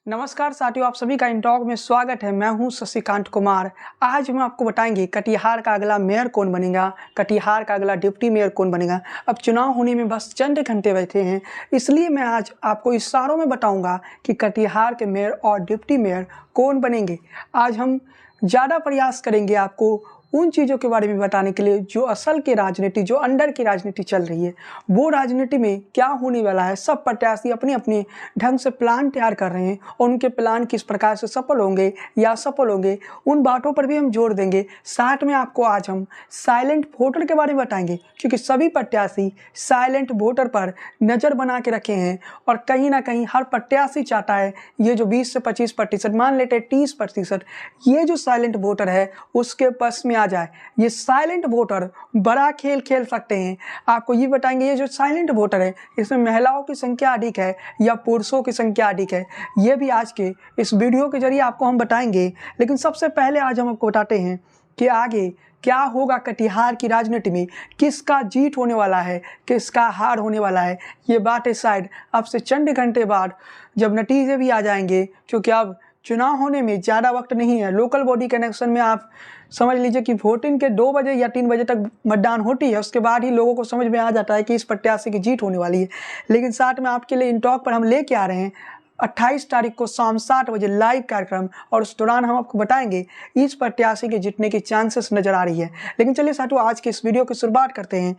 नमस्कार साथियों, आप सभी का इन टॉक में स्वागत है। मैं हूं शशिकांत कुमार। आज हम आपको बताएंगे कटिहार का अगला मेयर कौन बनेगा, कटिहार का अगला डिप्टी मेयर कौन बनेगा। अब चुनाव होने में बस चंद घंटे बैठे हैं, इसलिए मैं आज आपको इशारों में बताऊंगा कि कटिहार के मेयर और डिप्टी मेयर कौन बनेंगे। आज हम ज़्यादा प्रयास करेंगे आपको उन चीज़ों के बारे में बताने के लिए जो असल की राजनीति, जो अंडर की राजनीति चल रही है, वो राजनीति में क्या होने वाला है। सब प्रत्याशी अपने अपने ढंग से प्लान तैयार कर रहे हैं और उनके प्लान किस प्रकार से सफल होंगे या असफल होंगे, उन बातों पर भी हम जोर देंगे। साथ में आपको आज हम साइलेंट वोटर के बारे में बताएंगे, क्योंकि सभी प्रत्याशी साइलेंट वोटर पर नज़र बना के रखे हैं और कहीं ना कहीं हर प्रत्याशी चाहता है ये जो 20 से 25%, मान लेते हैं 30%, ये जो साइलेंट वोटर है उसके पक्ष में आ जाए। ये साइलेंट वोटर बड़ा खेल खेल सकते हैं। आपको ये बताएंगे ये जो साइलेंट वोटर है इसमें महिलाओं की संख्या अधिक है या पुरुषों की संख्या अधिक है, ये भी आज के इस वीडियो के जरिए आपको हम बताएंगे। लेकिन सबसे पहले आज हम आपको बताते हैं कि आगे क्या होगा कटिहार की राजनीति में, किसका जीत होने वाला है, किसका हार होने वाला है। ये बातें शायद अब से चंद घंटे बाद जब नतीजे भी आ जाएंगे, क्योंकि अब चुनाव होने में ज़्यादा वक्त नहीं है। लोकल बॉडी के इलेक्शन में आप समझ लीजिए कि वोटिंग के 2 बजे या 3 बजे तक मतदान होती है, उसके बाद ही लोगों को समझ में आ जाता है कि इस प्रत्याशी की जीत होने वाली है। लेकिन साथ में आपके लिए इन टॉक पर हम लेके आ रहे हैं 28 तारीख को शाम 7 बजे लाइव कार्यक्रम, और उस दौरान हम आपको बताएंगे इस प्रत्याशी के जीतने की चांसेस नज़र आ रही है। लेकिन चलिए साथियों, आज के इस वीडियो की शुरुआत करते हैं।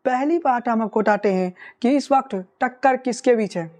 पहली बात हम आपको बताते हैं कि इस वक्त टक्कर किसके बीच है।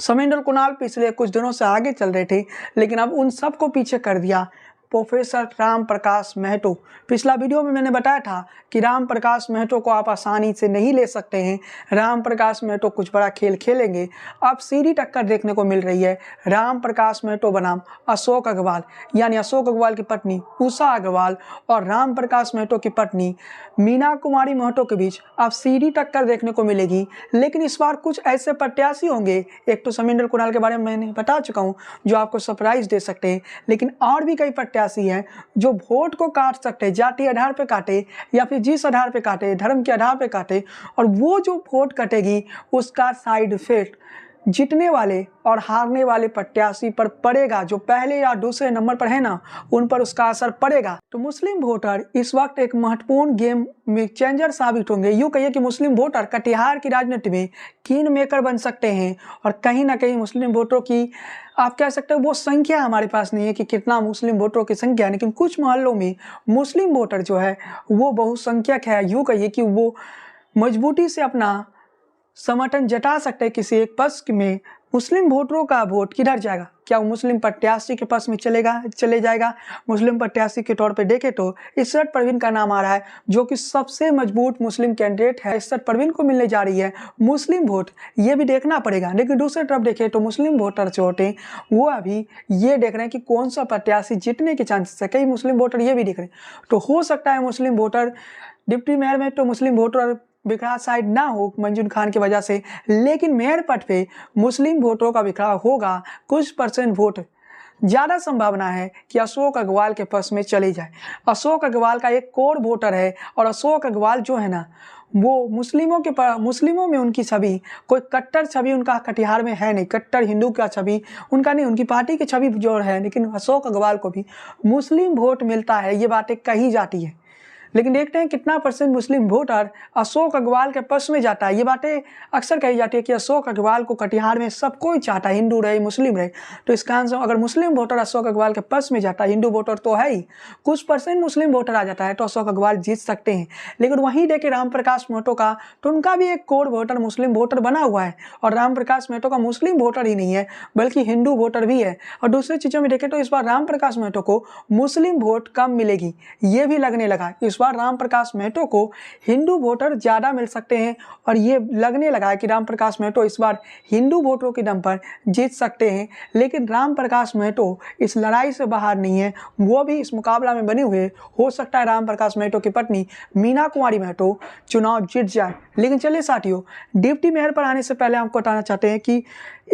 समेंद्र कुणाल पिछले कुछ दिनों से आगे चल रहे थे, लेकिन अब उन सबको पीछे कर दिया प्रोफेसर राम प्रकाश महतो। पिछला वीडियो में मैंने बताया था कि राम प्रकाश महतो को आप आसानी से नहीं ले सकते हैं। राम प्रकाश महतो कुछ बड़ा खेल खेलेंगे। अब सीधी टक्कर देखने को मिल रही है राम प्रकाश महतो बनाम अशोक अग्रवाल, यानी अशोक अग्रवाल की पत्नी उषा अग्रवाल और राम प्रकाश महतो की पत्नी मीना कुमारी महतो के बीच अब सीधी टक्कर देखने को मिलेगी। लेकिन इस बार कुछ ऐसे प्रत्याशी होंगे, एक तो समेंद्र कुणाल के बारे में मैंने बता चुका हूँ, जो आपको सरप्राइज दे सकते हैं, लेकिन और भी कई प्रत्याशी हैं जो वोट को काट सकते हैं, जाति आधार पे काटे या फिर जिस आधार पे काटे, धर्म के आधार पे काटे, और वो जो वोट कटेगी उसका साइड इफेक्ट जीतने वाले और हारने वाले प्रत्याशी पर पड़ेगा। जो पहले या दूसरे नंबर पर है ना, उन पर उसका असर पड़ेगा। तो मुस्लिम वोटर इस वक्त एक महत्वपूर्ण गेम में चेंजर साबित होंगे। यूँ कहिए कि मुस्लिम वोटर कटिहार की राजनीति में किंग मेकर बन सकते हैं। और कहीं ना कहीं मुस्लिम वोटरों की आप कह सकते हो वो संख्या हमारे पास नहीं है कि कितना मुस्लिम वोटरों की संख्या है, लेकिन कुछ मोहल्लों में मुस्लिम वोटर जो है वो बहुसंख्यक है। यूँ कहिए कि वो मजबूती से अपना समर्थन जता सकते हैं किसी एक पक्ष में। मुस्लिम वोटरों का वोट किधर जाएगा? क्या वो मुस्लिम प्रत्याशी के पक्ष में चले जाएगा? मुस्लिम प्रत्याशी के तौर पे देखें तो इशरत परवीन का नाम आ रहा है, जो कि सबसे मजबूत मुस्लिम कैंडिडेट है। इशरत परवीन को मिलने जा रही है मुस्लिम वोट, ये भी देखना पड़ेगा। लेकिन दूसरी तरफ देखें तो मुस्लिम वोटर जो होते हैं वो अभी ये देख रहे हैं कि कौन सा प्रत्याशी जीतने के चांसेस है। कई मुस्लिम वोटर ये भी देख रहे हैं। तो हो सकता है मुस्लिम वोटर डिप्टी मेयर में तो मुस्लिम वोटर बिखरा साइड ना हो मंजूर खान की वजह से, लेकिन मेयर पद पे मुस्लिम वोटरों का बिखराव होगा। कुछ परसेंट वोट ज़्यादा संभावना है कि अशोक अग्रवाल के पक्ष में चले जाए। अशोक अग्रवाल का एक कोर वोटर है, और अशोक अग्रवाल जो है ना वो मुस्लिमों में उनकी छवि, कोई कट्टर छवि उनका कटिहार में है नहीं। कट्टर हिंदू का छवि उनका नहीं, उनकी पार्टी की छवि जो है। लेकिन अशोक अग्रवाल को भी मुस्लिम वोट मिलता है, ये बातें कही जाती है। लेकिन देखते हैं कितना परसेंट मुस्लिम वोटर अशोक अग्रवाल के पक्ष में जाता है। ये बातें अक्सर कही जाती है कि अशोक अग्रवाल को कटिहार में सब कोई चाहता है, हिंदू रहे मुस्लिम रहे। तो इसका आंसर अगर मुस्लिम वोटर अशोक अग्रवाल के पक्ष में जाता है, हिंदू वोटर तो है ही, कुछ परसेंट मुस्लिम वोटर आ जाता है तो अशोक अग्रवाल जीत सकते हैं। लेकिन वहीं देखे राम प्रकाश महतो का, तो उनका भी एक कोर वोटर मुस्लिम वोटर बना हुआ है। और राम प्रकाश महतो का मुस्लिम वोटर ही नहीं है बल्कि हिंदू वोटर भी है। और दूसरी चीज़ों में देखें तो इस बार राम प्रकाश महतो को मुस्लिम वोट कम मिलेगी, ये भी लगने लगा। इस बार राम प्रकाश महतो को हिंदू वोटर ज़्यादा मिल सकते हैं, और ये लगने लगा है कि राम प्रकाश महतो इस बार हिंदू वोटरों के दम पर जीत सकते हैं। लेकिन राम प्रकाश महतो इस लड़ाई से बाहर नहीं है, वो भी इस मुकाबला में बने हुए। हो सकता है राम प्रकाश महतो की पत्नी मीना कुमारी महतो चुनाव जीत जाए। लेकिन चलिए साथियों, डिप्टी मेयर पर आने से पहले आपको बताना चाहते हैं कि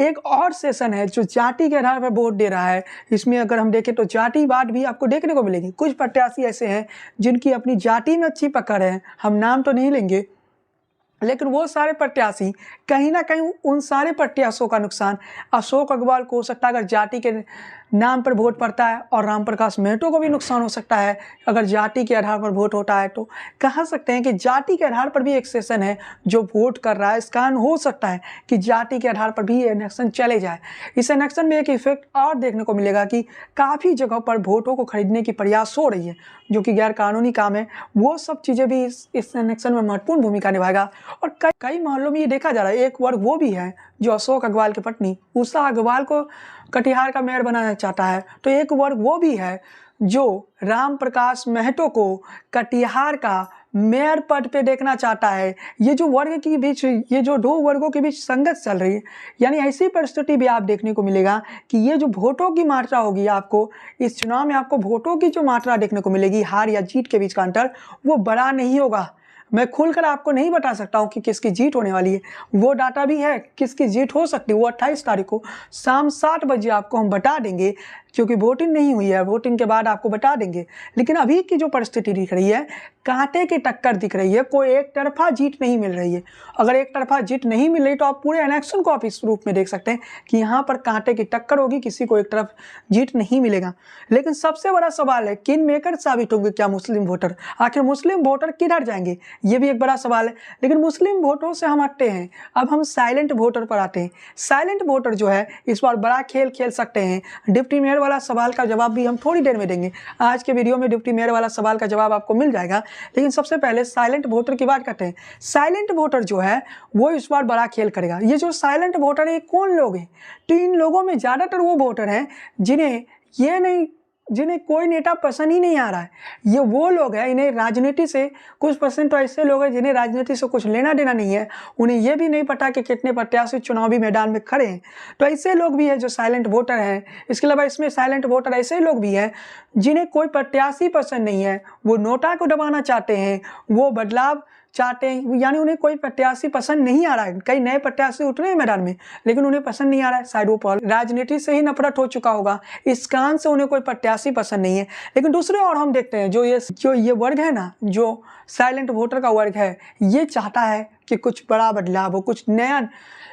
एक और सेशन है जो जाति के आधार पर वोट दे रहा है। इसमें अगर हम देखें तो जातिवाद भी आपको देखने को मिलेगी। कुछ प्रत्याशी ऐसे हैं जिनकी अपनी जाति में अच्छी पकड़ है, हम नाम तो नहीं लेंगे, लेकिन वो सारे प्रत्याशी कहीं ना कहीं उन सारे प्रत्याशियों का नुकसान अशोक अग्रवाल को हो सकता है अगर जाति के नाम पर वोट पड़ता है, और रामप्रकाश महतो को भी नुकसान हो सकता है अगर जाति के आधार पर वोट होता है। तो कह सकते हैं कि जाति के आधार पर भी एक सेशन है जो वोट कर रहा है। इस कारण हो सकता है कि जाति के आधार पर भी इलेक्शन चले जाए। इस इलेक्शन में एक इफेक्ट और देखने को मिलेगा कि काफ़ी जगहों पर वोटों को खरीदने की प्रयास हो रही है जो कि गैर कानूनी काम है। वो सब चीज़ें भी इस इलेक्शन में महत्वपूर्ण भूमिका निभाएगा। और कई मोहल्लों में ये देखा जा रहा है, एक वर्ग वो भी है जो अशोक अग्रवाल की पत्नी उषा अग्रवाल को कटिहार का मेयर बनाना चाहता है, तो एक वर्ग वो भी है जो रामप्रकाश महतो को कटिहार का मेयर पद पे देखना चाहता है। ये जो वर्ग के बीच, ये जो दो वर्गों के बीच संघर्ष चल रही है, यानी ऐसी परिस्थिति भी आप देखने को मिलेगा कि ये जो वोटों की मात्रा होगी, आपको इस चुनाव में आपको वोटों की जो मात्रा देखने को मिलेगी, हार या जीत के बीच का अंतर वो बड़ा नहीं होगा। मैं खुलकर आपको नहीं बता सकता हूँ कि किसकी जीत होने वाली है, वो डाटा भी है किसकी जीत हो सकती है, वो 28 तारीख को शाम 7 बजे आपको हम बता देंगे, क्योंकि वोटिंग नहीं हुई है, वोटिंग के बाद आपको बता देंगे। लेकिन अभी की जो परिस्थिति दिख रही है, कांटे की टक्कर दिख रही है, कोई एक तरफा जीत नहीं मिल रही है। अगर एक तरफा जीत नहीं मिल रही तो आप पूरे इलेक्शन को आप इस रूप में देख सकते हैं कि यहाँ पर कांटे की टक्कर होगी, किसी को एक तरफ जीत नहीं मिलेगा। लेकिन सबसे बड़ा सवाल है, किंग मेकर साबित होंगे क्या मुस्लिम वोटर? आखिर मुस्लिम वोटर किधर जाएंगे, ये भी एक बड़ा सवाल है। लेकिन मुस्लिम वोटरों से हम हटते हैं, अब हम साइलेंट वोटर पर आते हैं। साइलेंट वोटर जो है इस बार बड़ा खेल खेल सकते हैं। डिप्टी मेयर वाला सवाल का जवाब भी हम थोड़ी देर में देंगे। आज के वीडियो में डिप्टी मेयर वाला सवाल का जवाब आपको मिल जाएगा। लेकिन सबसे पहले साइलेंट वोटर की बात करते हैं। साइलेंट वोटर जो है वो इस बार बड़ा खेल करेगा। ये जो साइलेंट वोटर है, कौन लोग हैं? तो इन लोगों में ज़्यादातर वो वोटर हैं जिन्हें कोई नेता पसंद ही नहीं आ रहा है। ये वो लोग हैं, इन्हें राजनीति से कुछ परसेंट तो ऐसे लोग हैं जिन्हें राजनीति से कुछ लेना देना नहीं है। उन्हें ये भी नहीं पता कि कितने प्रत्याशी चुनावी मैदान में खड़े हैं। तो ऐसे लोग भी हैं जो साइलेंट वोटर हैं। इसके अलावा इसमें साइलेंट वोटर ऐसे लोग भी हैं जिन्हें कोई प्रत्याशी पसंद नहीं है, वो नोटा को दबाना चाहते हैं, वो बदलाव चाहते हैं, यानी उन्हें कोई प्रत्याशी पसंद नहीं आ रहा है। कई नए प्रत्याशी उठ रहे हैं मैदान में, लेकिन उन्हें पसंद नहीं आ रहा है। शायद वो राजनीति से ही नफरत हो चुका होगा, इस कारण से उन्हें कोई प्रत्याशी पसंद नहीं है। लेकिन दूसरे और हम देखते हैं जो ये वर्ग है ना, जो साइलेंट वोटर का वर्ग है, ये चाहता है कि कुछ बड़ा बदलाव हो, कुछ नया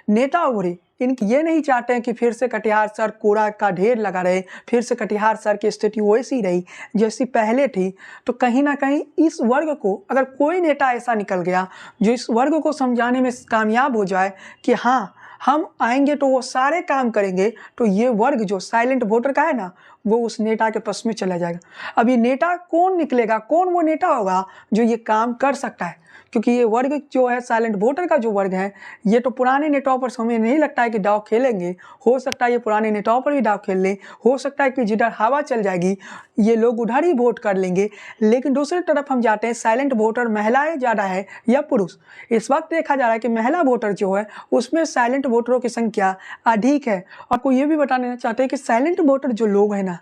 नेता उभरे। ये नहीं चाहते हैं कि फिर से कटिहार शहर कूड़ा का ढेर लगा रहे, फिर से कटिहार शहर की स्थिति वैसी रही जैसी पहले थी। तो कहीं ना कहीं इस वर्ग को, अगर कोई नेता ऐसा निकल गया जो इस वर्ग को समझाने में कामयाब हो जाए कि हाँ हम आएंगे तो वो सारे काम करेंगे, तो ये वर्ग जो साइलेंट वोटर का है ना, वो उस नेता के पक्ष में चला जाएगा। अब ये नेता कौन निकलेगा, कौन वो नेता होगा जो ये काम कर सकता है? क्योंकि ये वर्ग जो है साइलेंट वोटर का जो वर्ग है, ये तो पुराने नेताओं पर हमें नहीं लगता है कि दाव खेलेंगे। हो सकता है ये पुराने नेताओं पर भी दाव खेल लें, हो सकता है कि जिधर हवा चल जाएगी ये लोग उधर ही वोट कर लेंगे। लेकिन दूसरी तरफ हम जाते हैं, साइलेंट वोटर महिलाएं ज़्यादा है या पुरुष? इस वक्त देखा जा रहा है कि महिला वोटर जो है उसमें साइलेंट वोटरों की संख्या अधिक है। आपको ये भी बताना चाहते हैं कि साइलेंट वोटर जो लोग हैं ना,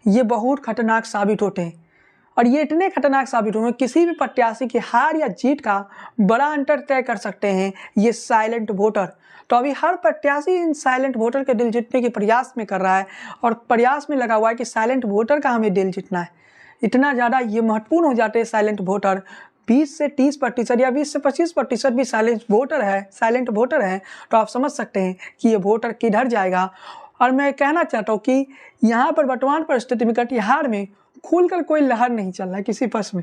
ये बहुत खतरनाक साबित होते हैं। और ये इतने खतरनाक साबित होंगे, किसी भी प्रत्याशी की हार या जीत का बड़ा अंतर तय कर सकते हैं ये साइलेंट वोटर। तो अभी हर प्रत्याशी इन साइलेंट वोटर के दिल जीतने के प्रयास में कर रहा है और प्रयास में लगा हुआ है कि साइलेंट वोटर का हमें दिल जीतना है। इतना ज़्यादा ये महत्वपूर्ण हो जाते हैं साइलेंट वोटर। 20 से 30% या 20 से 25% भी साइलेंट वोटर है, तो आप समझ सकते हैं कि ये वोटर किधर जाएगा। और मैं कहना चाहता हूँ कि यहाँ पर वर्तमान परिस्थिति में कटिहार में खुलकर कोई लहर नहीं चल रहा है किसी पक्ष में।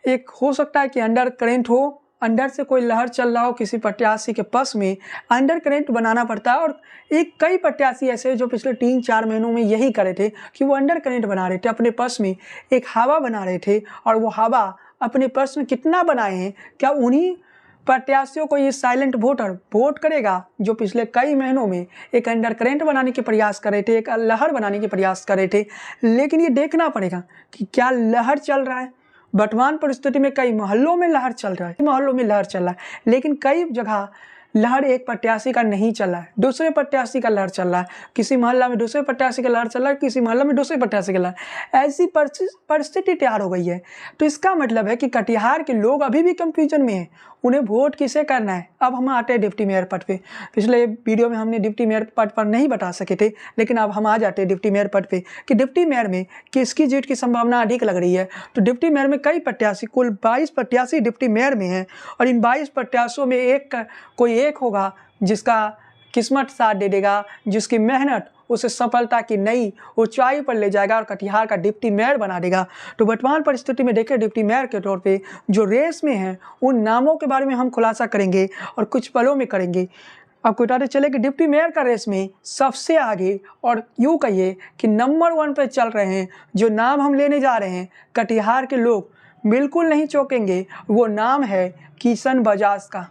एक हो सकता है कि अंडर करेंट हो, अंदर से कोई लहर चल रहा हो किसी प्रत्याशी के पक्ष में, अंडर करेंट बनाना पड़ता है। और कई प्रत्याशी ऐसे जो पिछले 3-4 महीनों में यही करे थे कि वो अंडर करेंट बना रहे थे, अपने पक्ष में एक हवा बना रहे थे। और वो हवा अपने पक्ष में कितना बनाए हैं, क्या उन्हीं प्रत्याशियों को ये साइलेंट वोटर वोट करेगा जो पिछले कई महीनों में एक अंडर करेंट बनाने के प्रयास कर रहे थे, एक लहर बनाने के प्रयास कर रहे थे? लेकिन ये देखना पड़ेगा कि क्या लहर चल रहा है। वर्तमान परिस्थिति में कई मोहल्लों में लहर चल रहा है, लेकिन कई जगह लहर एक प्रत्याशी का नहीं चल रहा है, दूसरे प्रत्याशी का लहर चल रहा है। किसी मोहल्ला में दूसरे प्रत्याशी का लहर चल रहा है, किसी मोहल्ला में दूसरे प्रत्याशी का लहर। ऐसी परिस्थिति तैयार हो गई है। तो इसका मतलब है कि कटिहार के लोग अभी भी कंफ्यूजन में हैं। उन्हें वोट किसे करना है। अब हम आते हैं डिप्टी मेयर पद पे। पिछले वीडियो में हमने डिप्टी मेयर पद पर नहीं बता सके थे, लेकिन अब हम आ जाते हैं डिप्टी मेयर पद पे कि डिप्टी मेयर में किसकी जीत की संभावना अधिक लग रही है। तो डिप्टी मेयर में कई प्रत्याशी, कुल 22 प्रत्याशी डिप्टी मेयर में हैं और इन 22 प्रत्याशियों में कोई एक होगा जिसका किस्मत साथ दे देगा, जिसकी मेहनत उसे सफलता की नई ऊंचाई पर ले जाएगा और कटिहार का डिप्टी मेयर बना देगा। तो वर्तमान परिस्थिति में देखें डिप्टी मेयर के तौर पे जो रेस में हैं उन नामों के बारे में हम खुलासा करेंगे और कुछ पलों में करेंगे। आपको बताते चले कि डिप्टी मेयर का रेस में सबसे आगे और यूँ कहिए कि नंबर 1 पे चल रहे हैं, जो नाम हम लेने जा रहे हैं कटिहार के लोग बिल्कुल नहीं चौंकेंगे, वो नाम है किशन बजाज का।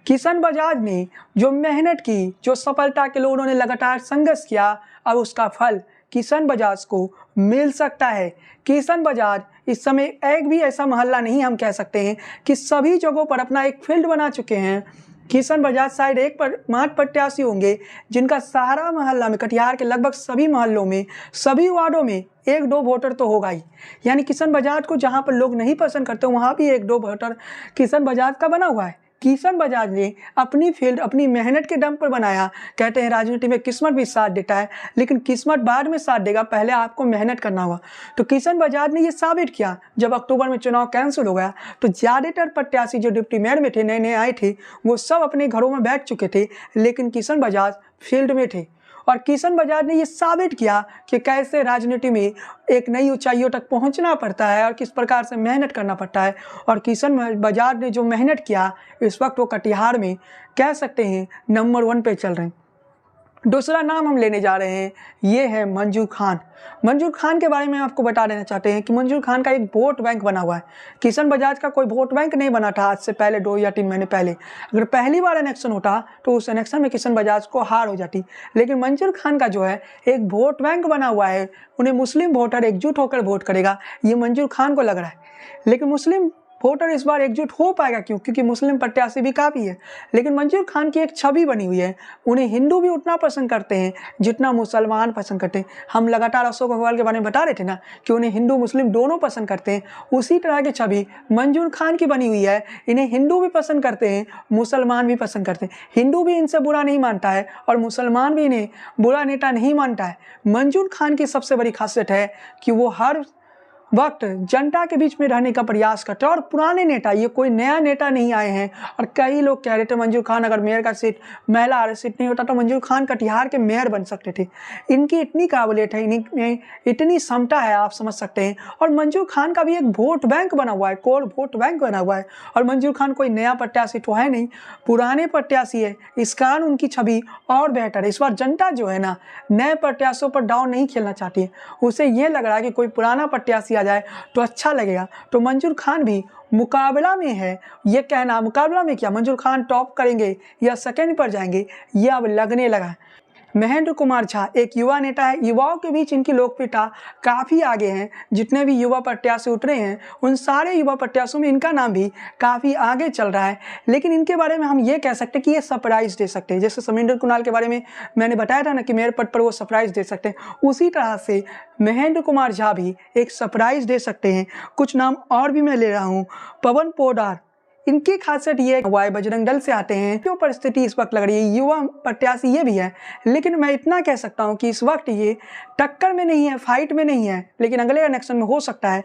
किशन बजाज ने जो मेहनत की, जो सफलता के लिए उन्होंने लगातार संघर्ष किया, अब उसका फल किशन बजाज को मिल सकता है। किशन बजाज इस समय एक भी ऐसा मोहल्ला नहीं हम कह सकते हैं कि सभी जगहों पर अपना एक फील्ड बना चुके हैं। किशन बजाज शायद एक मात्र प्रत्याशी होंगे जिनका सहारा मोहल्ला में, कटिहार के लगभग सभी मोहल्लों में, सभी वार्डों में 1-2 वोटर तो होगा ही। यानी किशन बजाज को जहां पर लोग नहीं पसंद करते वहां भी 1-2 वोटर किशन बजाज का बना हुआ है। किशन बजाज ने अपनी फील्ड अपनी मेहनत के दम पर बनाया। कहते हैं राजनीति में किस्मत भी साथ देता है, लेकिन किस्मत बाद में साथ देगा, पहले आपको मेहनत करना होगा। तो किशन बजाज ने ये साबित किया। जब अक्टूबर में चुनाव कैंसिल हो गया तो ज़्यादातर प्रत्याशी जो डिप्टी मेयर में थे, नए नए आए थे, वो सब अपने घरों में बैठ चुके थे, लेकिन किशन बजाज फील्ड में थे। और किशन बजाज ने ये साबित किया कि कैसे राजनीति में एक नई ऊंचाइयों तक पहुंचना पड़ता है और किस प्रकार से मेहनत करना पड़ता है। और किशन बजाज ने जो मेहनत किया, इस वक्त वो कटिहार में कह सकते हैं नंबर 1 पे चल रहे हैं। दूसरा नाम हम लेने जा रहे हैं, ये है मंजूर खान। मंजूर खान के बारे में आपको बता देना चाहते हैं कि मंजूर खान का एक वोट बैंक बना हुआ है। किशन बजाज का कोई वोट बैंक नहीं बना था आज से पहले 2 या 3 महीने पहले। अगर पहली बार इलेक्शन होता तो उस इलेक्शन में किशन बजाज को हार हो जाती, लेकिन मंजूर खान का जो है एक वोट बैंक बना हुआ है। उन्हें मुस्लिम वोटर एकजुट होकर वोट करेगा, ये मंजूर खान को लग रहा है। लेकिन मुस्लिम वोटर इस बार एकजुट हो पाएगा क्यों? क्योंकि मुस्लिम प्रत्याशी भी काफ़ी है। लेकिन मंजूर खान की एक छवि बनी हुई है, उन्हें हिंदू भी उतना पसंद करते हैं जितना मुसलमान पसंद करते हैं। हम लगातार अशोक अग्रवाल के बारे में बता रहे थे ना कि उन्हें हिंदू मुस्लिम दोनों पसंद करते हैं, उसी तरह की छवि मंजूर खान की बनी हुई है। इन्हें हिंदू भी पसंद करते हैं, मुसलमान भी पसंद करते हैं। हिंदू भी इनसे बुरा नहीं मानता है और मुसलमान भी इन्हें बुरा नेता नहीं मानता है। मंजूर खान की सबसे बड़ी खासियत है कि वो हर वक्त जनता के बीच में रहने का प्रयास करते हैं और पुराने नेता, ये कोई नया नेता नहीं आए हैं। और कई लोग कह रहे थे मंजूर खान अगर मेयर का सीट, महिला आरक्षित नहीं होता तो मंजूर खान कटिहार के मेयर बन सकते थे। इनकी इतनी काबिलियत है, इनमें इतनी क्षमता है, आप समझ सकते हैं। और मंजूर खान का भी एक वोट बैंक बना हुआ है, कोर वोट बैंक बना हुआ है। और मंजूर खान कोई नया प्रत्याशी तो है नहीं, पुराने प्रत्याशी है, इस कारण उनकी छवि और बेहतर है। इस बार जनता जो है ना, नए प्रत्याशियों पर दांव नहीं खेलना चाहती है। उसे ये लग रहा है कि कोई पुराना प्रत्याशी आ जाए तो अच्छा लगेगा। तो मंजूर खान भी मुकाबला में है। ये कहना मुकाबला में क्या, मंजूर खान टॉप करेंगे या सेकंड पर जाएंगे, ये अब लगने लगा है। महेंद्र कुमार झा एक युवा नेता है, युवाओं के बीच इनकी लोकप्रियता काफ़ी आगे है। जितने भी युवा प्रत्याशी उतरे हैं उन सारे युवा प्रत्याशियों में इनका नाम भी काफ़ी आगे चल रहा है। लेकिन इनके बारे में हम ये कह सकते हैं कि ये सरप्राइज दे सकते हैं। जैसे समिंदर कुणाल के बारे में मैंने बताया था ना कि मेयर पद पर वो सरप्राइज दे सकते हैं, उसी तरह से महेंद्र कुमार झा भी एक सरप्राइज दे सकते हैं। कुछ नाम और भी मैं ले रहा हूँ, पवन पोदार। इनकी खासियत ये है बजरंग दल से आते हैं। जो परिस्थिति इस वक्त लग रही है, युवा प्रत्याशी ये भी है, लेकिन मैं इतना कह सकता हूँ कि इस वक्त ये टक्कर में नहीं है, फाइट में नहीं है, लेकिन अगले इलेक्शन में हो सकता है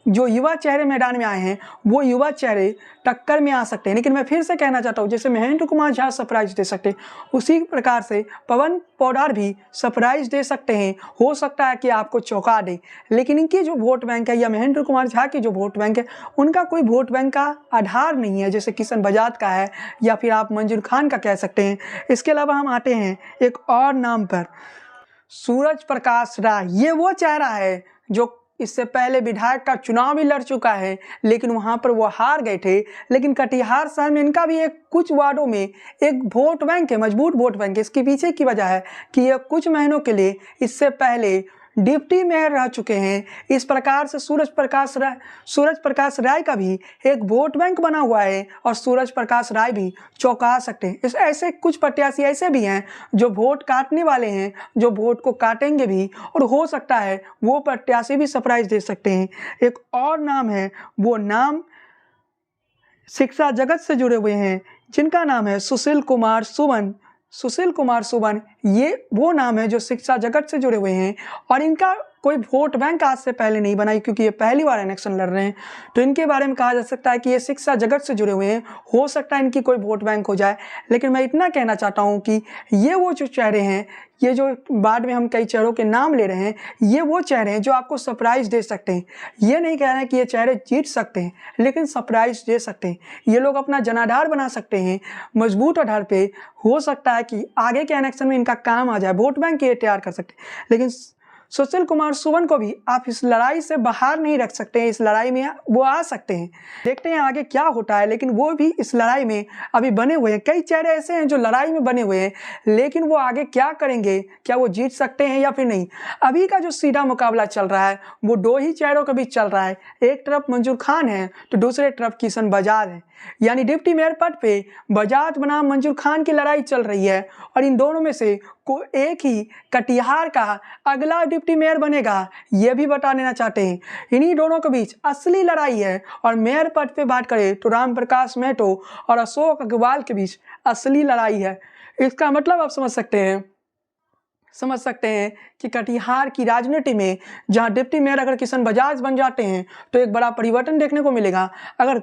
जो युवा चेहरे मैदान में आए हैं वो युवा चेहरे टक्कर में आ सकते हैं। लेकिन मैं फिर से कहना चाहता हूँ, जैसे महेंद्र कुमार झा सरप्राइज दे सकते हैं, उसी प्रकार से पवन पोदार भी सरप्राइज दे सकते हैं। हो सकता है कि आपको चौंका दे, लेकिन इनकी जो वोट बैंक है या महेंद्र कुमार झा की जो वोट बैंक है, उनका कोई वोट बैंक का आधार नहीं है जैसे किशन बजाज का है या फिर आप मंजूर खान का कह सकते हैं। इसके अलावा हम आते हैं एक और नाम पर, सूरज प्रकाश राय। ये वो चेहरा है जो इससे पहले विधायक का चुनाव भी लड़ चुका है, लेकिन वहां पर वो हार गए थे। लेकिन कटिहार शहर में इनका भी एक कुछ वार्डों में एक वोट बैंक है, मजबूत वोट बैंक है। इसके पीछे की वजह है कि ये कुछ महीनों के लिए इससे पहले डिप्टी मेयर रह चुके हैं। इस प्रकार से सूरज प्रकाश राय का भी एक वोट बैंक बना हुआ है और सूरज प्रकाश राय भी चौंका सकते हैं। ऐसे कुछ प्रत्याशी ऐसे भी हैं जो वोट काटने वाले हैं, जो वोट को काटेंगे भी, और हो सकता है वो प्रत्याशी भी सरप्राइज दे सकते हैं। एक और नाम है, वो नाम शिक्षा जगत से जुड़े हुए हैं, जिनका नाम है सुशील कुमार सुमन। सुशील कुमार सुमन ये वो नाम है जो शिक्षा जगत से जुड़े हुए हैं और इनका कोई वोट बैंक आज से पहले नहीं बनाई, क्योंकि ये पहली बार इलेक्शन लड़ रहे हैं। तो इनके बारे में कहा जा सकता है कि ये शिक्षा जगत से जुड़े हुए हैं, हो सकता है इनकी कोई वोट बैंक हो जाए। लेकिन मैं इतना कहना चाहता हूँ कि ये वो जो चेहरे हैं, ये जो बाद में हम कई चेहरों के नाम ले रहे हैं, ये वो चेहरे हैं जो आपको सरप्राइज दे सकते हैं। ये नहीं कह रहे हैं कि ये चेहरे जीत सकते हैं, लेकिन सरप्राइज दे सकते हैं। ये लोग अपना जनाधार बना सकते हैं मजबूत आधार पे। हो सकता है कि आगे के इलेक्शन में इनका काम आ जाए, वोट बैंक ये तैयार कर सकते हैं। लेकिन सुशील कुमार सुमन को भी आप इस लड़ाई से बाहर नहीं रख सकते हैं। इस लड़ाई में वो आ सकते हैं, देखते हैं आगे क्या होता है। लेकिन वो भी इस लड़ाई में अभी बने हुए हैं। कई चेहरे ऐसे हैं जो लड़ाई में बने हुए हैं, लेकिन वो आगे क्या करेंगे, क्या वो जीत सकते हैं या फिर नहीं। अभी का जो सीधा मुकाबला चल रहा है वो दो ही चेहरों के बीच चल रहा है। एक तरफ मंजूर खान है तो दूसरे तरफ किशन बजाज है। यानी डिप्टी मेयर पद पे बजाज बनाम मंजूर खान की लड़ाई चल रही है और इन दोनों में से कोई एक ही कटिहार का अगला डिप्टी मेयर बनेगा, ये भी बता देना चाहते हैं। इन्हीं दोनों के बीच असली लड़ाई है। और मेयर पद पे बात करें तो राम प्रकाश महतो और अशोक अग्रवाल के बीच असली लड़ाई है। इसका मतलब आप समझ सकते हैं कि कटिहार की राजनीति में जहां डिप्टी मेयर अगर किशन बजाज बन जाते हैं तो एक बड़ा परिवर्तन देखने को मिलेगा। अगर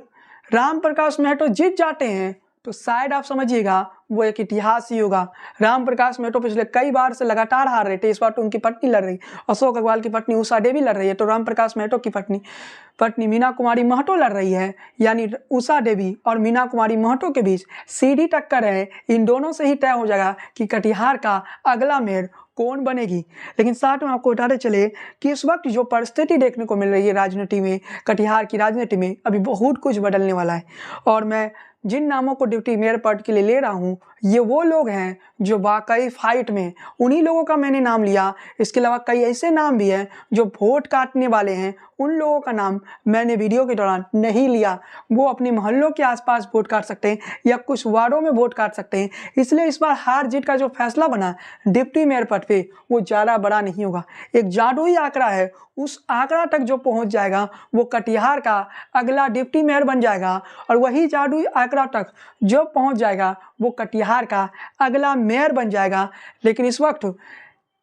राम प्रकाश महतो जीत जाते हैं तो शायद आप समझिएगा वो एक इतिहास ही होगा। राम प्रकाश महतो पिछले कई बार से लगातार हार रहे थे, इस बार तो उनकी पत्नी लड़ रही, अशोक अग्रवाल की पत्नी उषा देवी लड़ रही है, तो राम प्रकाश महतो की पत्नी मीना कुमारी महतो लड़ रही है। यानी उषा देवी और मीना कुमारी महतो के बीच सीधी टक्कर है। इन दोनों से ही तय हो जाएगा कि कटिहार का अगला मेयर कौन बनेगी। लेकिन साथ में आपको बताते चले कि इस वक्त जो परिस्थिति देखने को मिल रही है राजनीति में, कटिहार की राजनीति में अभी बहुत कुछ बदलने वाला है। और मैं जिन नामों को डिप्टी मेयर पद के लिए ले रहा हूँ, ये वो लोग हैं जो वाकई फाइट में, उन्हीं लोगों का मैंने नाम लिया। इसके अलावा कई ऐसे नाम भी हैं जो वोट काटने वाले हैं, उन लोगों का नाम मैंने वीडियो के दौरान नहीं लिया। वो अपने मोहल्लों के आसपास वोट काट सकते हैं या कुछ वार्डों में वोट काट सकते हैं। इसलिए इस बार हार जीत का जो फैसला बना डिप्टी मेयर पद पे वो ज़्यादा बड़ा नहीं होगा। एक जादुई आंकड़ा है, उस आंकड़ा तक जो पहुंच जाएगा वो कटिहार का अगला डिप्टी मेयर बन जाएगा। और वही जादुई आंकड़ा तक जो पहुंच जाएगा वो कटिहार का अगला मेयर बन जाएगा। लेकिन इस वक्त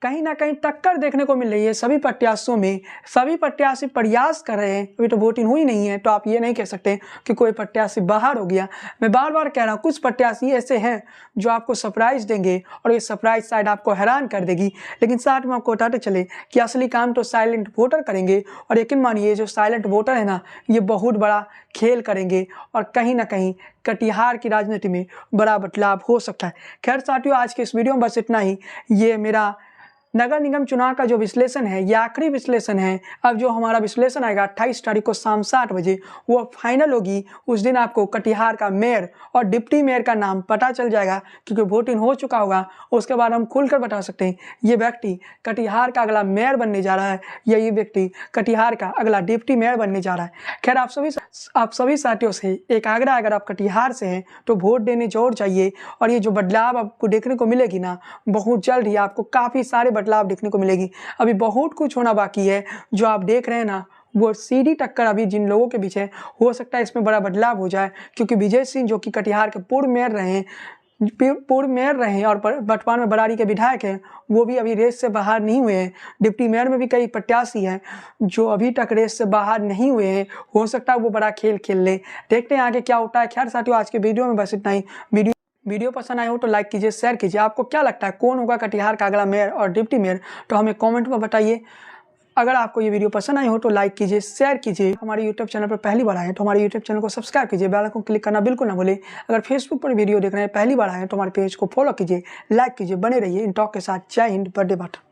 कहीं ना कहीं टक्कर देखने को मिल रही है सभी प्रत्याशियों में। सभी प्रत्याशी प्रयास कर रहे हैं, अभी तो वोटिंग हुई नहीं है, तो आप ये नहीं कह सकते कि कोई प्रत्याशी बाहर हो गया। मैं बार बार कह रहा हूँ, कुछ प्रत्याशी ऐसे हैं जो आपको सरप्राइज देंगे और ये सरप्राइज शायद आपको हैरान कर देगी। लेकिन साथ में आपको बताते चले कि असली काम तो साइलेंट वोटर करेंगे। और यकीन मानिए जो साइलेंट वोटर है ना, ये बहुत बड़ा खेल करेंगे और कहीं ना कहीं कटिहार की राजनीति में बड़ा बदलाव हो सकता है। खैर साथियों, आज के इस वीडियो में बस इतना ही। ये मेरा नगर निगम चुनाव का जो विश्लेषण है, ये आखिरी विश्लेषण है। अब जो हमारा विश्लेषण आएगा 28 तारीख को शाम 7 बजे, वो फाइनल होगी। उस दिन आपको कटिहार का मेयर और डिप्टी मेयर का नाम पता चल जाएगा, क्योंकि वोटिंग हो चुका होगा। उसके बाद हम खुलकर बता सकते हैं ये व्यक्ति कटिहार का अगला मेयर बनने जा रहा है या ये व्यक्ति कटिहार का अगला डिप्टी मेयर बनने जा रहा है। खैर आप सभी साथियों से एक आग्रह, अगर आप कटिहार से हैं तो वोट देने जरूर चाहिए। और ये जो बदलाव आपको देखने को मिलेगी ना, बहुत जल्द ही आपको काफ़ी सारे बदलाव देखने को मिलेगी। अभी बहुत कुछ होना बाकी है। जो आप देख रहे हैं ना, वो सीधी टक्कर अभी जिन लोगों के बीच है, हो सकता है इसमें बड़ा बदलाव हो जाए। क्योंकि विजय सिंह जो कि कटिहार के पूर्व मेयर रहे हैं और वर्तमान में बरारी के विधायक हैं, वो भी अभी रेस से बाहर नहीं हुए हैं। डिप्टी मेयर में भी कई प्रत्याशी हैं जो अभी तक रेस से बाहर नहीं हुए हैं। हो सकता है वो बड़ा खेल खेल ले, देखते हैं आगे क्या होता है। खैर साथियों, आज के वीडियो में बस इतना ही। वीडियो पसंद आए हो तो लाइक कीजिए, शेयर कीजिए। आपको क्या लगता है कौन होगा कटिहार का अगला मेयर और डिप्टी मेयर, तो हमें कमेंट में बताइए। अगर आपको ये वीडियो पसंद आई हो तो लाइक कीजिए, शेयर कीजिए। हमारे यूट्यूब चैनल पर पहली बार आए हैं तो हमारे यूट्यूब चैनल को सब्सक्राइब कीजिए, बेल आइकन क्लिक करना बिल्कुल ना भूलें। अगर फेसबुक पर वीडियो देख रहे हैं पहली बार आए हैं तो हमारे पेज को फॉलो कीजिए, लाइक कीजिए। बने रहिए इन टॉक के साथ। जय हिंद, वंदे मातरम।